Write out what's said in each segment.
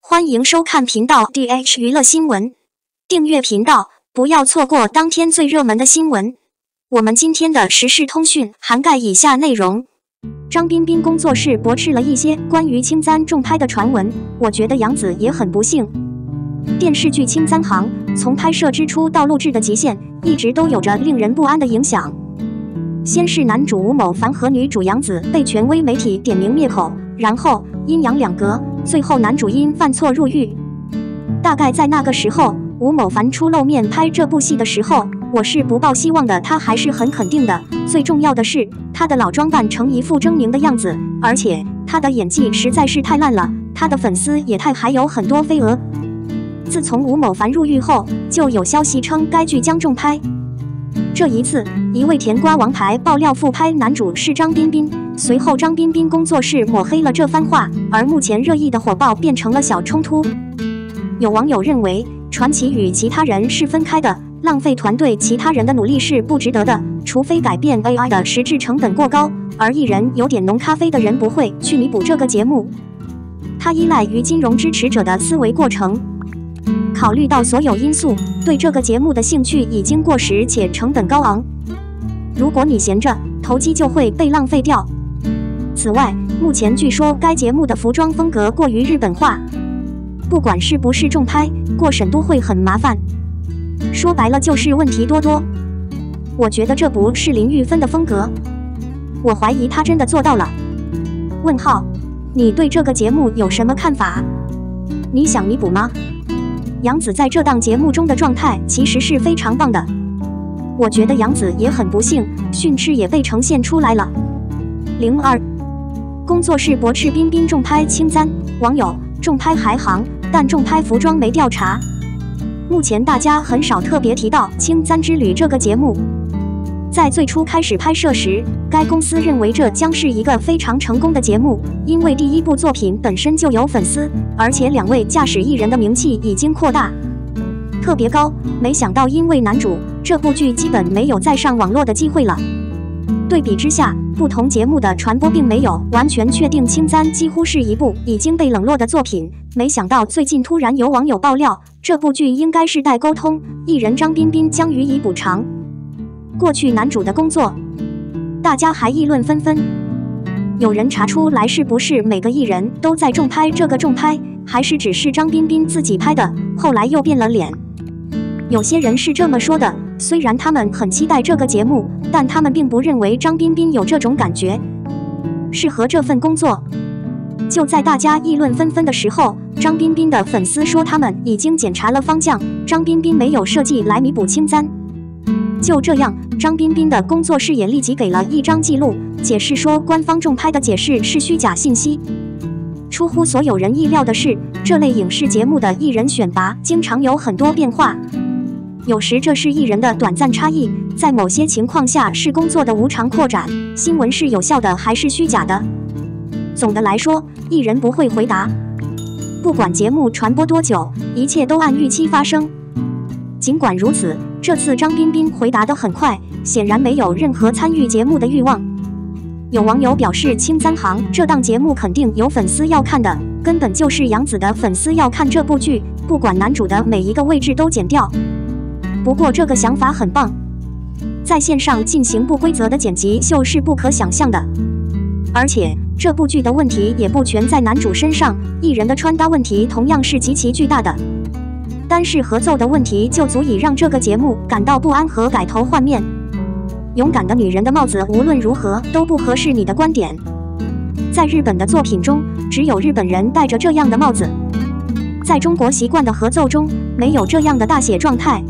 欢迎收看频道 DH 娱乐新闻，订阅频道，不要错过当天最热门的新闻。我们今天的时事通讯涵盖以下内容：张彬彬工作室驳斥了一些关于青簪重拍的传闻，我觉得杨紫也很不幸。电视剧《青簪行》从拍摄之初到录制的极限，一直都有着令人不安的影响。先是男主吴某凡和女主杨紫被权威媒体点名灭口，然后阴阳两隔，最后男主因犯错入狱。大概在那个时候，吴某凡出露面拍这部戏的时候，我是不抱希望的，他还是很肯定的。最重要的是，他的老装扮成一副狰狞的样子，而且他的演技实在是太烂了，他的粉丝也还有很多飞蛾。自从吴某凡入狱后，就有消息称该剧将重拍。这一次，一位甜瓜王牌爆料复拍男主是张彬彬，随后张彬彬工作室抹黑了这番话，而目前热议的火爆变成了小冲突。有网友认为，传奇与其他人是分开的，浪费团队其他人的努力是不值得的，除非改变 AI 的实质成本过高，而艺人有点浓咖啡的人不会去弥补这个节目，他依赖于金融支持者的思维过程。考虑到所有因素，对这个节目的兴趣已经过时且成本高昂。如果你闲着，投机就会被浪费掉。此外，目前据说该节目的服装风格过于日本化，不管是不是重拍，过审都会很麻烦。说白了就是问题多多。我觉得这不是林玉芬的风格，我怀疑她真的做到了。问号，你对这个节目有什么看法？你想弥补吗？杨紫在这档节目中的状态其实是非常棒的，我觉得杨紫也很不幸，训斥也被呈现出来了。02工作室驳斥彬彬重拍青簪，网友重拍还行，但重拍服装没调查。目前大家很少特别提到《青簪之旅》这个节目。在最初开始拍摄时，该公司认为这将是一个非常成功的节目，因为第一部作品本身就有粉丝，而且两位驾驶艺人的名气已经扩大特别高。没想到因为男主，这部剧基本没有再上网络的机会了。对比之下，不同节目的传播并没有完全确定，《青簪》几乎是一部已经被冷落的作品。没想到最近突然有网友爆料，这部剧应该是待沟通，艺人张彬彬将予以补偿过去男主的工作，大家还议论纷纷。有人查出来是不是每个艺人都在重拍这个重拍，还是只是张彬彬自己拍的，后来又变了脸。有些人是这么说的，虽然他们很期待这个节目，但他们并不认为张彬彬有这种感觉，适合这份工作。就在大家议论纷纷的时候，张彬彬的粉丝说他们已经检查了方向，张彬彬没有设计来弥补青簪。就这样，张彬彬的工作室也立即给了一张记录，解释说官方重拍的解释是虚假信息。出乎所有人意料的是，这类影视节目的艺人选拔经常有很多变化，有时这是艺人的短暂差异，在某些情况下是工作的无偿扩展。新闻是有效的还是虚假的？总的来说，艺人不会回答。不管节目传播多久，一切都按预期发生。尽管如此，这次张彬彬回答得很快，显然没有任何参与节目的欲望。有网友表示，《青簪行》这档节目肯定有粉丝要看的，根本就是杨紫的粉丝要看这部剧，不管男主的每一个位置都剪掉。不过这个想法很棒，在线上进行不规则的剪辑秀是不可想象的。而且这部剧的问题也不全在男主身上，艺人的穿搭问题同样是极其巨大的。单是合奏的问题就足以让这个节目感到不安和改头换面。勇敢的女人的帽子无论如何都不合适你的观点。在日本的作品中，只有日本人戴着这样的帽子。在中国习惯的合奏中，没有这样的大写状态。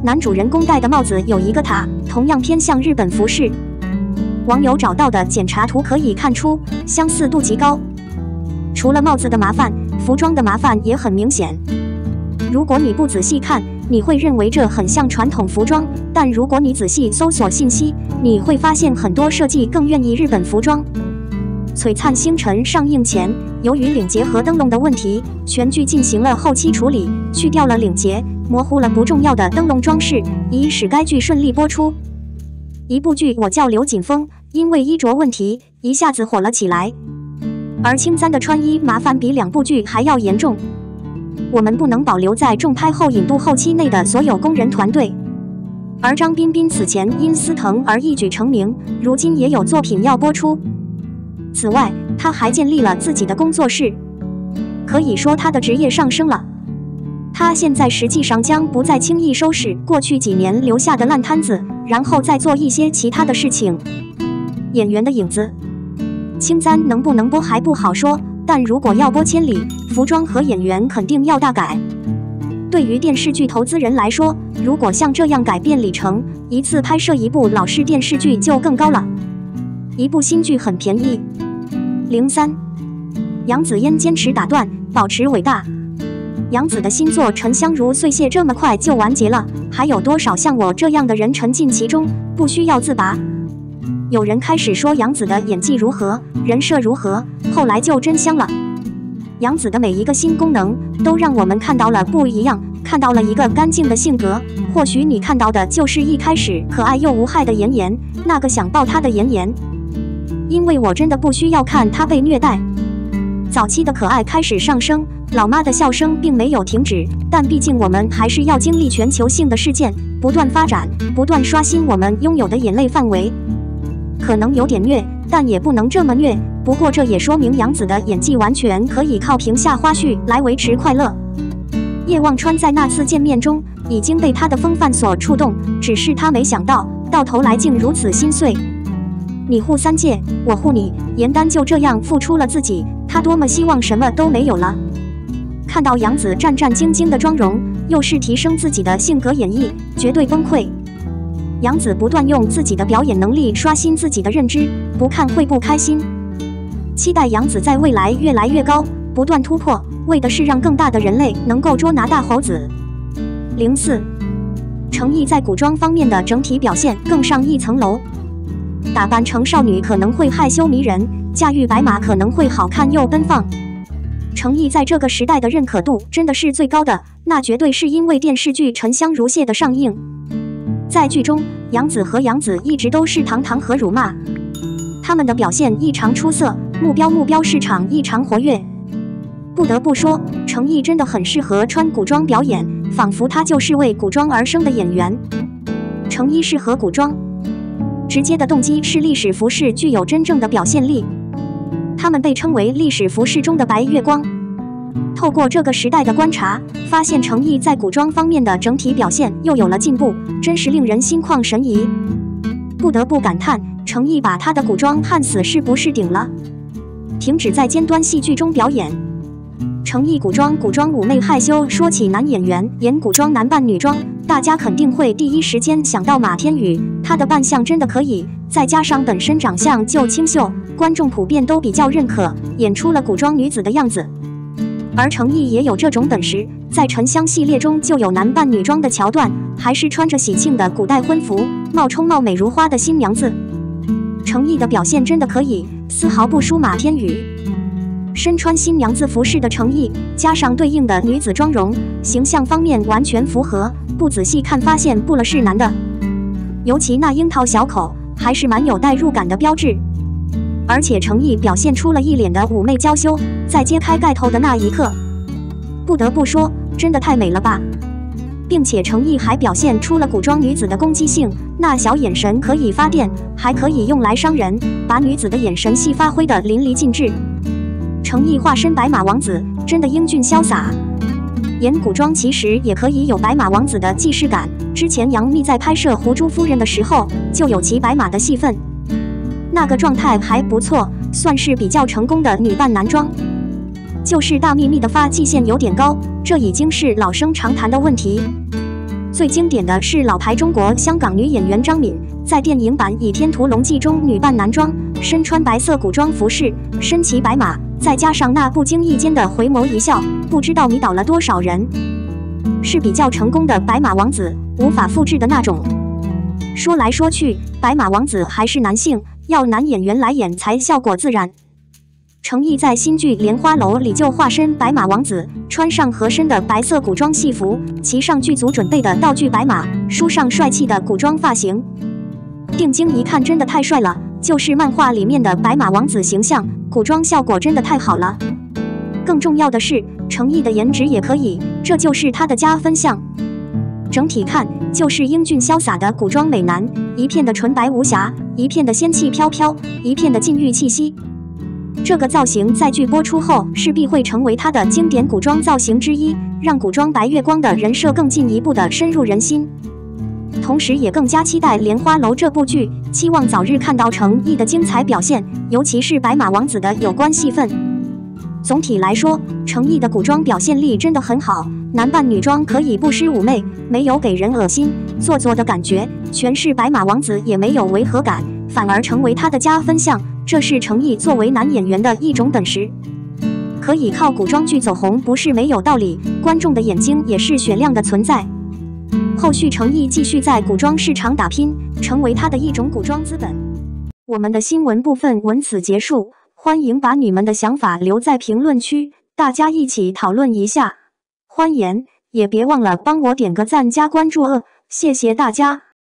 男主人公戴的帽子有一个塔，同样偏向日本服饰。网友找到的检查图可以看出，相似度极高。除了帽子的麻烦，服装的麻烦也很明显。如果你不仔细看，你会认为这很像传统服装，但如果你仔细搜索信息，你会发现很多设计更愿意日本服装。璀璨星辰上映前，由于领结和灯笼的问题，全剧进行了后期处理，去掉了领结，模糊了不重要的灯笼装饰，以使该剧顺利播出。一部剧《我叫刘锦峰》因为衣着问题一下子火了起来。而青簪的穿衣麻烦比2部剧还要严重。我们不能保留在重拍后引渡后期内的所有工人团队。而张彬彬此前因司藤而一举成名，如今也有作品要播出。此外，他还建立了自己的工作室，可以说他的职业上升了。他现在实际上将不再轻易收拾过去几年留下的烂摊子，然后再做一些其他的事情。演员的影子，青簪能不能播还不好说，但如果要播千里，服装和演员肯定要大改。对于电视剧投资人来说，如果像这样改变里程，一次拍摄一部老式电视剧就更高了。一部新剧很便宜。03，杨紫嫣坚持打断，保持伟大。杨紫的新作《沉香如碎屑》这么快就完结了，还有多少像我这样的人沉浸其中，不需要自拔？有人开始说杨紫的演技如何，人设如何，后来就真香了。杨紫的每一个新功能都让我们看到了不一样，看到了一个干净的性格。或许你看到的就是一开始可爱又无害的妍妍，那个想抱她的妍妍。因为我真的不需要看她被虐待。早期的可爱开始上升，老妈的笑声并没有停止，但毕竟我们还是要经历全球性的事件，不断发展，不断刷新我们拥有的眼泪范围。可能有点虐，但也不能这么虐。不过这也说明杨紫的演技完全可以靠屏下花絮来维持快乐。叶望川在那次见面中已经被他的风范所触动，只是他没想到，到头来竟如此心碎。你护3界，我护你，严丹就这样付出了自己，他多么希望什么都没有了。看到杨紫战战兢兢的妆容，又是提升自己的性格演绎，绝对崩溃。杨紫不断用自己的表演能力刷新自己的认知，不看会不开心。期待杨紫在未来越来越高，不断突破，为的是让更大的人类能够捉拿大猴子。04，程毅在古装方面的整体表现更上一层楼。打扮成少女可能会害羞迷人，驾驭白马可能会好看又奔放。程毅在这个时代的认可度真的是最高的，那绝对是因为电视剧《沉香如屑》的上映。在剧中，杨紫和杨紫一直都是堂堂和辱骂，他们的表现异常出色，目标市场异常活跃。不得不说，程毅真的很适合穿古装表演，仿佛他就是为古装而生的演员。程毅适合古装，直接的动机是历史服饰具有真正的表现力，他们被称为历史服饰中的白月光。透过这个时代的观察，发现程毅在古装方面的整体表现又有了进步，真是令人心旷神怡。不得不感叹，程毅把他的古装焊死是不是顶了？停止在尖端戏剧中表演。程毅古装妩媚害羞，说起男演员演古装男扮女装，大家肯定会第一时间想到马天宇，他的扮相真的可以，再加上本身长相就清秀，观众普遍都比较认可，演出了古装女子的样子。而程毅也有这种本事，在沉香系列中就有男扮女装的桥段，还是穿着喜庆的古代婚服，冒充貌美如花的新娘子。程毅的表现真的可以，丝毫不输马天宇。身穿新娘子服饰的程毅，加上对应的女子妆容，形象方面完全符合，不仔细看发现不了是男的。尤其那樱桃小口，还是蛮有代入感的标志。而且程毅表现出了一脸的妩媚娇羞，在揭开盖头的那一刻，不得不说，真的太美了吧！并且程毅还表现出了古装女子的攻击性，那小眼神可以发电，还可以用来伤人，把女子的眼神戏发挥得淋漓尽致。程毅化身白马王子，真的英俊潇洒。演古装其实也可以有白马王子的既视感，之前杨幂在拍摄《狐珠夫人》的时候，就有骑白马的戏份。那个状态还不错，算是比较成功的女扮男装。就是大幂幂的发际线有点高，这已经是老生常谈的问题。最经典的是老牌中国香港女演员张敏，在电影版《倚天屠龙记》中女扮男装，身穿白色古装服饰，身骑白马，再加上那不经意间的回眸一笑，不知道迷倒了多少人。是比较成功的白马王子，无法复制的那种。说来说去，白马王子还是男性，要男演员来演才效果自然。程毅在新剧《莲花楼》里就化身白马王子，穿上合身的白色古装戏服，骑上剧组准备的道具白马，梳上帅气的古装发型。定睛一看，真的太帅了，就是漫画里面的白马王子形象，古装效果真的太好了。更重要的是，程毅的颜值也可以，这就是他的加分项。整体看，就是英俊潇洒的古装美男，一片的纯白无瑕，一片的仙气飘飘，一片的禁欲气息。这个造型在剧播出后，势必会成为他的经典古装造型之一，让古装白月光的人设更进一步的深入人心。同时也更加期待《莲花楼》这部剧，期望早日看到程毅的精彩表现，尤其是白马王子的有关戏份。总体来说，程毅的古装表现力真的很好，男扮女装可以不失妩媚，没有给人恶心做作的感觉，诠释白马王子也没有违和感，反而成为他的加分项，这是程毅作为男演员的一种本事。可以靠古装剧走红不是没有道理，观众的眼睛也是雪亮的存在。后续程毅继续在古装市场打拼，成为他的一种古装资本。我们的新闻部分文此结束，欢迎把你们的想法留在评论区，大家一起讨论一下。欢迎，也别忘了帮我点个赞加关注谢谢大家。